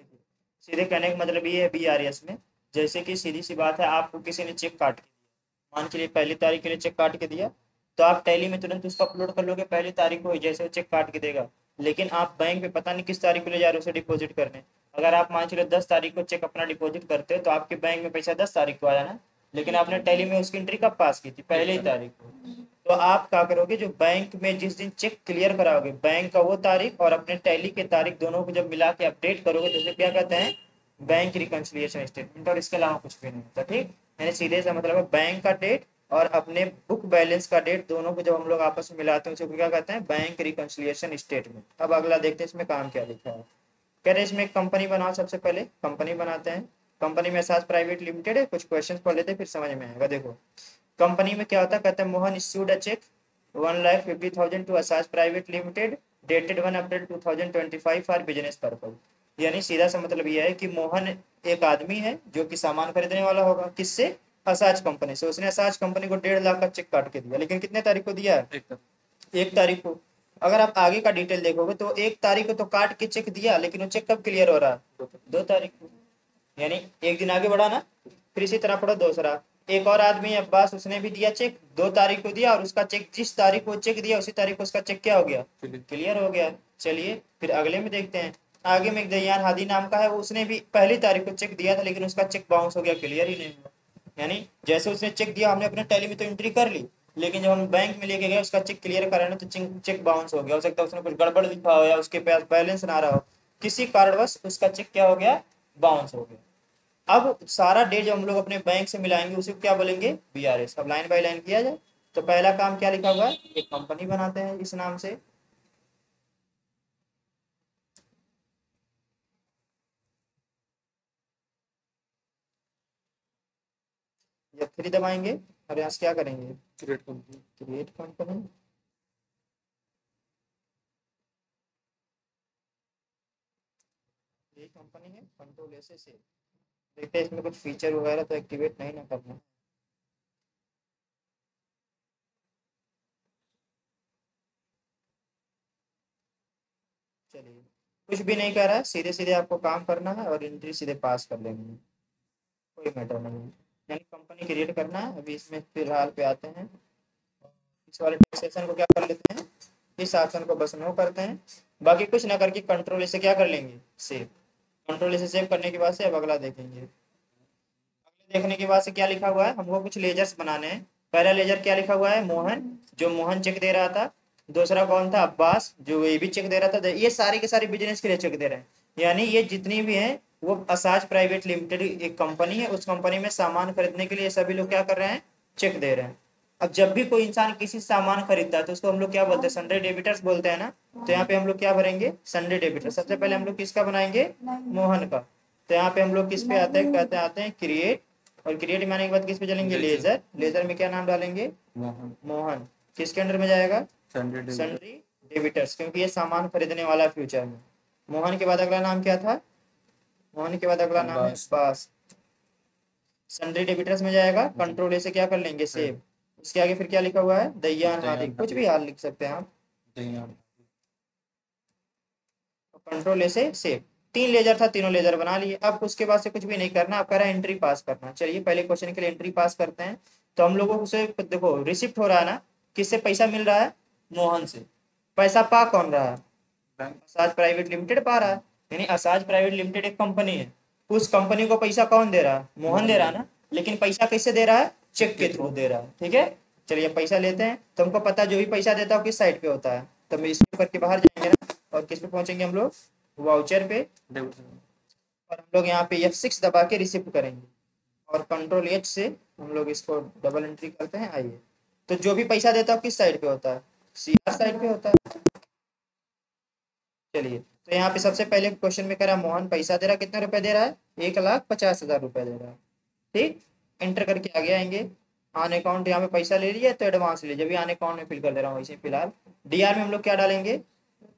देखिए, सीधे कहने का मतलब ये है BRS में, जैसे कि सीधी सी बात है, आपको किसी ने चेक काट के दिया, मान के लिए पहली तारीख के लिए चेक काट के दिया, तो आप टैली में तुरंत उसको अपलोड कर लोगे पहली तारीख को ही, जैसे वो चेक काट के देगा। लेकिन आप बैंक में पता नहीं किस तारीख को ले जा रहे हो उसे डिपॉजिट करने। अगर आप मान चलो 10 तारीख को चेक अपना डिपॉजिट करते हो तो आपके बैंक में पैसा 10 तारीख को आया ना, लेकिन आपने टैली में उसकी एंट्री कब पास की थी? पहले ही तारीख को। तो आप क्या करोगे, जो बैंक में जिस दिन चेक क्लियर कराओगे बैंक का वो तारीख और अपने टैली के तारीख दोनों को जब मिला के अपडेट करोगे तो उसे क्या कहते हैं? Bank reconciliation statement. और इसके अलावा कुछ भी नहीं होता, ठीक। यानी सीधे सा मतलब है बैंक का डेट और अपने बुक बैलेंस का डेट दोनों को जब हम लोग आपस में मिलाते हैं उसे क्या कहते हैं? Bank reconciliation statement. अब अगला देखते हैं इसमें काम क्या लिखा है। कह रहे इसमें एक कंपनी बनाओ, सबसे पहले कंपनी बनाते हैं। कंपनी में एसाज प्राइवेट लिमिटेड है, कुछ क्वेश्चन पढ़ लेते हैं फिर समझ में आएगा। देखो कंपनी में क्या होता है, कहते हैं Mohan issued a cheque 1,50,000 to एसाज private limited dated 1 April 2025 for business purpose. यानी सीधा सा मतलब यह है कि मोहन एक आदमी है जो कि सामान खरीदने वाला होगा, किससे? असाज कंपनी से। उसने असाज कंपनी को 1.5 लाख का चेक काट के दिया, लेकिन कितने तारीख को दिया है? 1 तारीख को। अगर आप आगे का डिटेल देखोगे तो 1 तारीख को तो काट के चेक दिया, लेकिन वो चेक कब क्लियर हो रहा है? 2 तारीख को। यानी एक दिन आगे बढ़ा ना। फिर इसी तरह पढ़ो दूसरा, एक और आदमी अब्बास, उसने भी दिया चेक, 2 तारीख को दिया, और उसका चेक जिस तारीख को चेक दिया उसी तारीख को उसका चेक क्या हो गया? क्लियर हो गया। चलिए फिर अगले में देखते हैं। आगे में एक दयान हादी नाम का है, उसने भी पहली तारीख को चेक दिया था लेकिन उसका चेक बाउंस हो गया, क्लियर ही नहीं हुआ। यानी जैसे उसने चेक दिया हमने अपने टैली में तो एंट्री कर ली, लेकिन जब हम बैंक में लेके गए उसका चेक क्लियर कराना तो चेक बाउंस हो गया। हो सकता है उसने कुछ गड़बड़ लिखा हो या उसके पास बैलेंस ना रहा हो, किसी कारणवश उसका चेक क्या हो गया? बाउंस हो गया। अब सारा डे जब हम लोग अपने बैंक से मिलाएंगे उसे क्या बोलेंगे? BRS। अब लाइन बाय लाइन किया जाए तो पहला काम क्या लिखा हुआ है? एक कंपनी बनाते हैं इस नाम से, या 3 दबाएंगे और यहाँ से क्या करेंगे? Create company. Create company. ये कंपनी है, कंट्रोल से देखते हैं इसमें कुछ फीचर वगैरह तो एक्टिवेट नहीं ना करना। चलिए कुछ भी नहीं कर रहा है, सीधे सीधे आपको काम करना है और एंट्री सीधे पास कर लेंगे, कोई मैटर नहीं है। यानी कंपनी क्रिएट करना है। अभी इसमें फिलहाल पे आते हैं, इस वाले सेक्शन को क्या कर लेते हैं? इस ऑप्शन को बस नो करते हैं, बाकी कुछ ना करके कंट्रोल से क्या कर लेंगे? सेव। कंट्रोल से सेव करने के बाद से अब अगला देखेंगे। अगले देखने के बाद से क्या लिखा हुआ है? हमको कुछ लेजर्स बनाने हैं। पहला लेजर क्या लिखा हुआ है? मोहन, जो मोहन चेक दे रहा था। दूसरा कौन था? अब्बास, जो ये भी चेक दे रहा था। ये सारे के सारे बिजनेस के लिए चेक दे रहे हैं। यानी ये जितनी भी हैं वो असाज प्राइवेट लिमिटेड एक कंपनी है, उस कंपनी में सामान खरीदने के लिए सभी लोग क्या कर रहे हैं? चेक दे रहे हैं। अब जब भी कोई इंसान किसी से सामान खरीदता है तो उसको हम लोग क्या बोलते हैं? संडे डेबिटर्स बोलते हैं ना। तो यहाँ पे हम लोग क्या भरेंगे? Sunday debtor. सबसे पहले हम लोग किसका बनाएंगे? मोहन का। तो यहाँ पे हम लोग किस पे आते हैं? कहते आते हैं क्रिएट, और क्रिएट माने के बाद किस पे चलेंगे? लेजर। लेजर में क्या नाम डालेंगे? मोहन। किसके अंडर में जाएगा? सन्ड्री डेबिटर्स, क्योंकि ये सामान खरीदने वाला फ्यूचर में। मोहन के बाद अगला नाम क्या था? मोहन के बाद अगला नाम है अब्बास। सन्ड्री डेबिटर्स में जाएगा, कंट्रोल ए से क्या कर लेंगे? सेव। उसके आगे फिर क्या लिखा हुआ है? दयान हार्दिक, कुछ भी हाल लिख सकते हैं आप। कंट्रोल ए से सेव। 3 लेजर था, तीनों लेजर बना लिए। अब उसके बाद से कुछ भी नहीं करना, अब कह रहा है एंट्री पास करना। चलिए पहले क्वेश्चन के लिए एंट्री पास करते हैं। तो हम लोगों को उसे देखो रिसिप्ट हो रहा है ना, किससे पैसा मिल रहा है? मोहन से। पैसा पा कौन रहा है? असाज प्राइवेट लिमिटेड पा रहा है। यानी असाज प्राइवेट लिमिटेड एक कंपनी है, उस कंपनी को पैसा कौन दे रहा है? मोहन दे रहा है ना। लेकिन पैसा कैसे दे रहा है? चेक के थ्रू दे रहा है, ठीक है। चलिए पैसा लेते हैं। तो हमको पता जो भी पैसा देता है किस साइड पे होता है, तो हम इसको करके बाहर जाएंगे ना, और किस पे पहुंचेंगे हम लोग? वाउचर पे। और हम लोग यहाँ पे F6 दबा के रिसिप्ट करेंगे, और कंट्रोल H से हम लोग इसको डबल एंट्री करते हैं। आइए, तो जो भी पैसा देता है किस साइड पे होता है? CR साइड पे होता है। चलिए तो यहाँ पे सबसे पहले क्वेश्चन में कह रहा है मोहन पैसा दे रहा है, कितने रुपए दे रहा है? 1,50,000 रुपए दे रहा है, ठीक। एंटर करके आगे आएंगे। ऑन अकाउंट यहाँ पे पैसा ले लिया तो एडवांस ले, जब भी ऑन अकाउंट में फिल कर दे रहा हूँ इसे फिलहाल। DR में हम लोग क्या डालेंगे?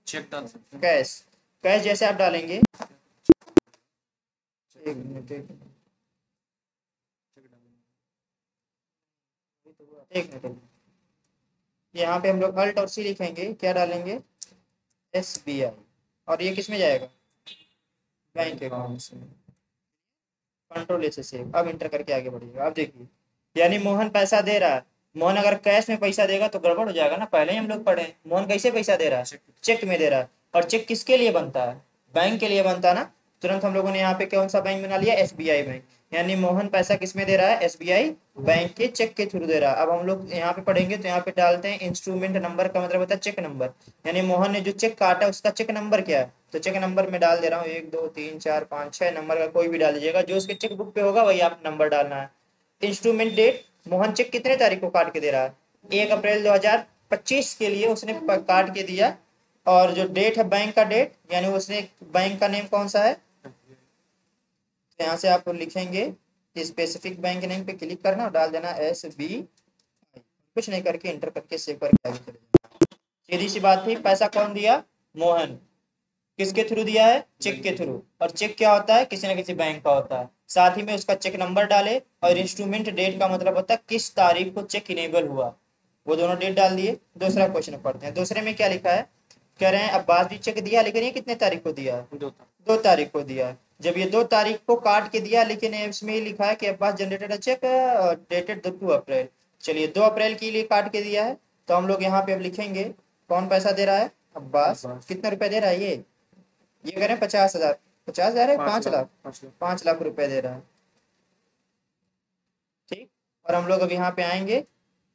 चेक डाल सकते हैं, कैश। कैश जैसे आप डालेंगे, एक मिनट एक मिनट एक मिनट, यहाँ पे हम लोग अल्ट और C लिखेंगे, क्या डालेंगे? SBI। और ये किस में जाएगा? बैंक अकाउंट से। कंट्रोल से सेव, अब इंटर करके आगे बढ़िएगा। अब देखिए, यानी मोहन पैसा दे रहा है। मोहन अगर कैश में पैसा देगा तो गड़बड़ हो जाएगा ना, पहले ही हम लोग पढ़े। मोहन कैसे पैसा दे रहा है? चेक में दे रहा है। और चेक किसके लिए बनता है? बैंक के लिए बनता है ना। तुरंत हम लोगों ने यहाँ पे कौन सा बैंक बना लिया? SBI bank. यानी मोहन पैसा किस में दे रहा है? एसबीआई बैंक के चेक के थ्रू दे रहा है। अब हम लोग यहाँ पे पढ़ेंगे तो यहाँ पे डालते हैं इंस्ट्रूमेंट नंबर का मतलब होता है चेक नंबर। यानी मोहन ने जो चेक काटा उसका चेक नंबर क्या है? तो चेक नंबर में डाल दे रहा हूँ 1 2 3 4 5 6 नंबर का कोई भी डाल दीजिएगा, जो उसके चेक बुक पे होगा वही आप नंबर डालना है। इंस्ट्रूमेंट डेट, मोहन चेक कितने तारीख को काट के दे रहा है? 1 अप्रैल 2025 के लिए उसने काट के दिया। और जो डेट है बैंक का डेट, यानी उसने बैंक का नेम कौन सा है? तो यहाँ से आप लिखेंगे स्पेसिफिक बैंक नेम पे क्लिक करना और डाल देना SB। कुछ नहीं करके इंटर करके सेव करके आगे चले जाना। सीधी सी बात थी। पैसा कौन दिया? मोहन। किसके थ्रू दिया है? चेक के थ्रू। और चेक क्या होता है? किसी ना किसी बैंक का होता है। साथ ही में उसका चेक नंबर डाले। और इंस्ट्रूमेंट डेट का मतलब होता है किस तारीख को चेक इनेबल हुआ, वो दोनों डेट डाल दिए। दूसरा क्वेश्चन पढ़ते हैं। दूसरे में क्या लिखा है? कह रहे हैं अब्बास भी चेक दिया, लेकिन ये कितने तारीख को दिया? 2 तारीख को दिया। जब ये 2 तारीख को काट के दिया, लेकिन इसमें लिखा है कि अब्बास जनरेटेड चेक डेटेड 2 अप्रैल। चलिए 2 अप्रैल के लिए काट के दिया है, तो हम लोग यहाँ पे अब लिखेंगे कौन पैसा दे रहा है? अब्बास। कितने रुपए दे रहा है? ये करें 50,000। 50,000 है? 5 लाख। 5 लाख रुपए दे रहा है। ठीक। और हम लोग अब यहाँ पे आएंगे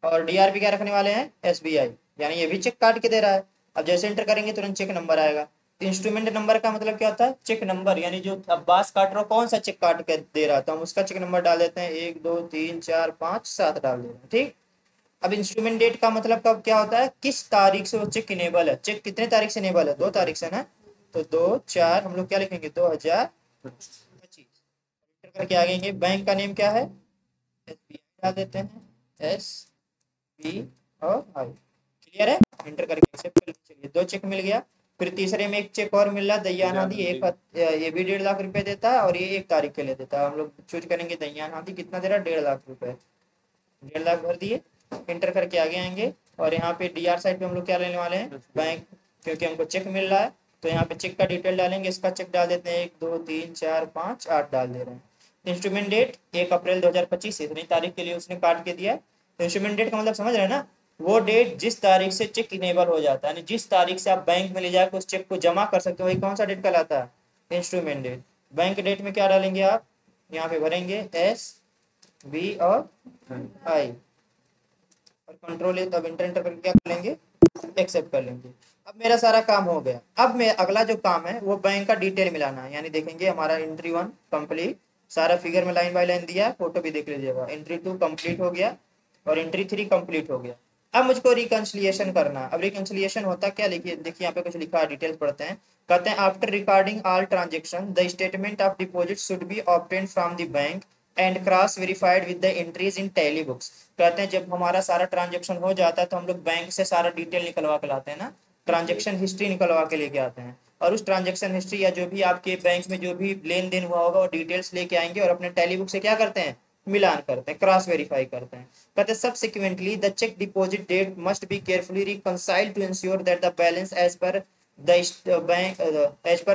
और डीआरपी क्या रखने वाले हैं? एसबीआई। यानी ये भी चेक काट के दे रहा है। अब जैसे इंटर करेंगे तुरंत चेक नंबर आएगा। इंस्ट्रूमेंट नंबर का मतलब क्या होता है? Check number. यानी जो अब्बास काट रहा हो कौन सा चेक काट के दे रहा था, हम उसका चेक नंबर डाल देते हैं। 1 2 3 4 5 7 डाल देते हैं। ठीक। अब इंस्ट्रूमेंट डेट का मतलब कब क्या होता है? किस तारीख से वो चेक इनेबल है। चेक कितने तारीख से इनेबल है? 2 तारीख से ना। तो 2 4 हम लोग क्या लिखेंगे? 2025। इंटर करके आगे बैंक का नेम क्या है? एसबीआई डाल देते हैं। SB और आई। क्लियर है? इंटर करके एक्सेप्ट कर लीजिए। चलिए 2 चेक मिल गया। फिर तीसरे में एक चेक और मिल रहा है दयान हादी। ये भी 1.5 लाख रुपए देता है और ये 1 तारीख के लिए देता है। हम लोग चूज करेंगे दयान हादी। कितना दे रहा है? 1.5 लाख रुपए। 1.5 लाख भर दिए। इंटर करके आगे आएंगे और यहाँ पे डीआर साइड पे हम लोग क्या लेने वाले हैं? बैंक। क्योंकि हमको चेक मिल रहा है तो यहाँ पे चेक का डिटेल डालेंगे। इसका चेक डाल देते हैं 1 2 3 4 5 8 डाल दे रहे हैं। इंस्ट्रूमेंट डेट 1 अप्रैल 2025, इतनी तारीख के लिए उसने काट के दिया। इंस्ट्रूमेंट डेट का मतलब समझ रहे हैं ना? वो डेट जिस तारीख से चेक इनेबल हो जाता है, यानी जिस तारीख से आप बैंक में ले जाकर उस चेक को जमा कर सकते हो, वही कौन सा डेट कहलाता है? Instrument date. बैंक डेट में क्या डालेंगे आप? यहाँ पे भरेंगे SB और आई और कंट्रोल तब इंटर करके क्या कर लेंगे? एक्सेप्ट कर लेंगे। अब मेरा सारा काम हो गया। अब मैं अगला जो काम है वो बैंक का डिटेल मिलाना है। यानी देखेंगे हमारा एंट्री 1 कंप्लीट, सारा फिगर में लाइन बाय लाइन दिया, फोटो भी देख लीजिएगा। एंट्री 2 कंप्लीट हो गया और एंट्री 3 कंप्लीट हो गया। अब मुझको रिकंसिलिएशन करना है। अब रिकंसिलिएशन होता क्या? देखिए देखिए यहाँ पे कुछ लिखा है, डिटेल्स पढ़ते हैं। कहते हैं after recording all transaction the statement of deposit should be obtained from the bank and cross verified with the entries in tally books. कहते हैं जब हमारा सारा ट्रांजेक्शन हो जाता है तो हम लोग बैंक से सारा डिटेल निकलवा के लाते हैं ना, ट्रांजेक्शन हिस्ट्री निकलवा के लेके आते हैं। और उस ट्रांजेक्शन हिस्ट्री या जो भी आपके बैंक में जो भी लेन देन हुआ होगा वो डिटेल्स लेके आएंगे और अपने टैली बुक से क्या करते हैं? मिलान करते हैं, क्रॉस वेरीफाई करते हैं। कहते हैं subsequently the cheque deposit date must be carefully reconciled to ensure that the balance as per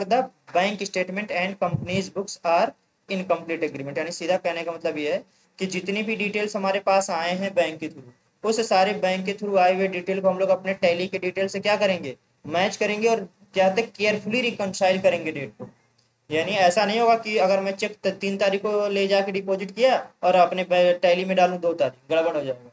the bank statement and company's books are in complete agreement. यानी सीधा कहने का मतलब ये है कि जितनी भी डिटेल्स हमारे पास आए हैं बैंक के थ्रू, उस सारे बैंक के थ्रू आए हुए डिटेल को हम लोग अपने टैली के डिटेल से क्या करेंगे? मैच करेंगे और क्या तक केयरफुली रिकंसाइल करेंगे डेट को। यानी ऐसा नहीं होगा कि अगर मैं चेक 3 तारीख को ले जाके डिपॉजिट किया और अपने टैली में डालूं 2 तारीख, गड़बड़ हो जाएगा।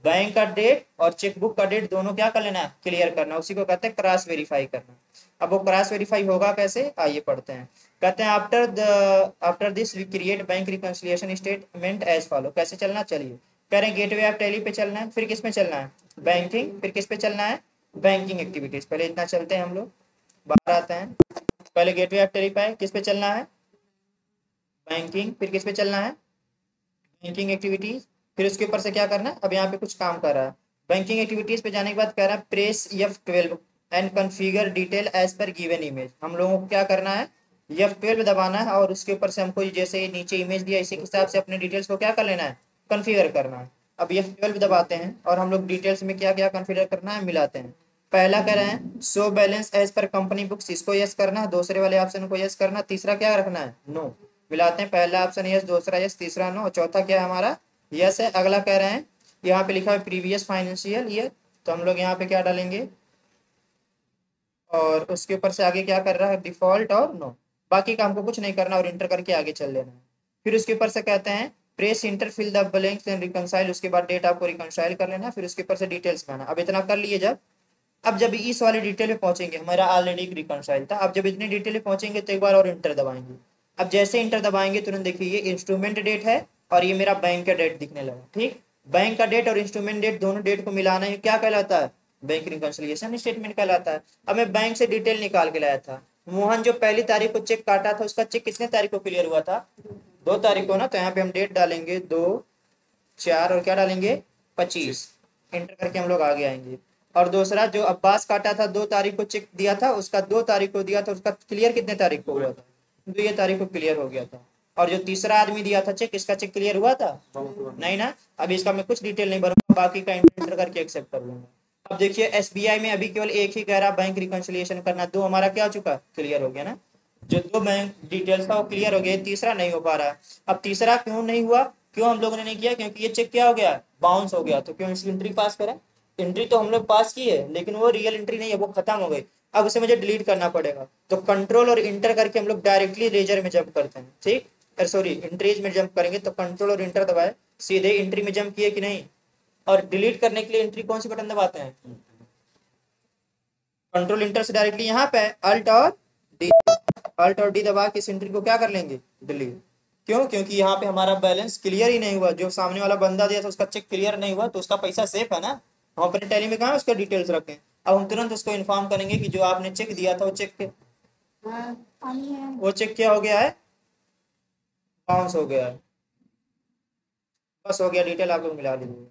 बैंक का डेट और चेकबुक का डेट दोनों क्या कर लेना है? क्लियर करना। उसी को कहते हैं क्रॉस वेरीफाई करना। अब वो क्रॉस वेरीफाई होगा कैसे? आइए पढ़ते हैं। कहते हैं after this we create bank reconciliation statement as follow. कैसे चलना? चलिए कह रहे हैं गेटवे ऑफ टैली पे चलना है, फिर किस में चलना है? बैंकिंग। फिर किस पे चलना है? Banking activities. पहले इतना चलते हैं हम लोग, बाहर आते हैं। पहले गेटवे ऑफ टैली पे किस पे चलना है? बैंकिंग। फिर किस पे चलना है? Banking activities. फिर उसके ऊपर से क्या करना है? अब यहाँ पे कुछ काम कर रहा है। बैंकिंग एक्टिविटीज पे जाने के बाद कह रहा है press F12 and configure detail as per given image. हम लोगों को क्या करना है? F12 दबाना है और उसके ऊपर से हमको जैसे नीचे इमेज दिया इसी के हिसाब से अपने डिटेल्स को क्या कर लेना है? कॉन्फ़िगर करना है। अब F12 दबाते हैं और हम लोग डिटेल्स में क्या क्या कॉन्फ़िगर करना है मिलाते हैं। पहला कह रहे हैं show balance as per company books, इसको यस करना है, दूसरे वाले ऑप्शन को यस करना, तीसरा क्या रखना है, नो। मिलाते हैं, पहला ऑप्शन यस, दूसरा यस, तीसरा नो, और चौथा क्या है हमारा, यस है। अगला कह रहे हैं यहाँ पे लिखा है प्रीवियस फाइनेंशियल ईयर, तो हम लोग यहाँ पे क्या डालेंगे, और उसके ऊपर से आगे क्या कर रहा है, डिफॉल्ट और नो। बाकी का हमको कुछ नहीं करना और इंटर करके आगे चल लेना है। फिर उसके ऊपर से कहते हैं press enter fill the blanks and reconcile, उसके बाद डेट आपको रिकंसाइल कर लेना है। फिर उसके ऊपर से डिटेल्स बनाना। अब इतना कर लिए जब, अब जब इस वाले डिटेल में पहुंचेंगे, हमारा ऑलरेडी रिकंसाइल था, अब जब इतनी डिटेल में पहुंचेंगे तो एक बार और इंटर दबाएंगे। अब जैसे इंटर दबाएंगे तुरंत देखिए ये इंस्ट्रूमेंट डेट है और ये मेरा बैंक का डेट दिखने लगा। ठीक, बैंक का डेट और इंस्ट्रूमेंट डेट दोनों डेट को मिलाना है, क्या कहलाता है, बैंक रिकंसिलिएशन स्टेटमेंट कहलाता है। अब मैं बैंक से डिटेल निकाल के लाया था, मोहन जो पहली तारीख को चेक काटा था उसका चेक कितने तारीख को क्लियर हुआ था, 2 तारीख को ना, तो यहाँ पे हम डेट डालेंगे 2/4 और क्या डालेंगे 25, इंटर करके हम लोग आगे आएंगे। और दूसरा जो अब्बास काटा था 2 तारीख को चेक दिया था, उसका 2 तारीख को दिया था, उसका क्लियर कितने तारीख को हुआ था, 2 तारीख को क्लियर हो गया था। और जो तीसरा आदमी दिया था चेक, इसका चेक क्लियर हुआ था, नहीं ना। अभी इसका मैं कुछ डिटेल नहीं भरूंगा, बाकी का इंटर करके एक्सेप्ट कर लूंगा। अब देखिए एसबीआई में अभी केवल एक ही कह रहा बैंक रिकंसिलिएशन करना, 2 हमारा क्या हो चुका, क्लियर हो गया ना, जो 2 बैंक डिटेल्स था वो क्लियर हो गया, तीसरा नहीं हो पा रहा है। अब तीसरा क्यों नहीं हुआ, क्यों हम लोगों ने नहीं किया, क्योंकि ये चेक क्या हो गया, बाउंस हो गया, तो क्यों इसकी एंट्री पास करें। एंट्री तो हम लोग पास की है लेकिन वो रियल एंट्री नहीं है, वो खत्म हो गई। अब उसे मुझे डिलीट करना पड़ेगा, तो कंट्रोल और इंटर करके हम लोग डायरेक्टली रेजर में जंप करते हैं। ठीक, सॉरी एंट्रीज में जंप करेंगे, तो कंट्रोल और इंटर दबाए, सीधे एंट्री में जंप किए कि नहीं। और डिलीट करने के लिए एंट्री कौन सी बटन दबाते हैं, कंट्रोल इंटर से डायरेक्टली यहाँ पे अल्ट और डी, अल्ट और डी दबा के इस एंट्री को क्या कर लेंगे, डिलीट। क्यों, क्योंकि यहाँ पे हमारा बैलेंस क्लियर ही नहीं हुआ, जो सामने वाला बंदा दिया था उसका चेक क्लियर नहीं हुआ, तो उसका पैसा सेफ है ना, हम अपने टैली में कहाँ उसका डिटेल्स रखें। अब हम तुरंत उसको इन्फॉर्म करेंगे कि जो आपने चेक दिया था वो चेक के, वो चेक क्या हो गया है, बाउंस हो गया है। बस हो गया, डिटेल आप लोग मिला लीजिए।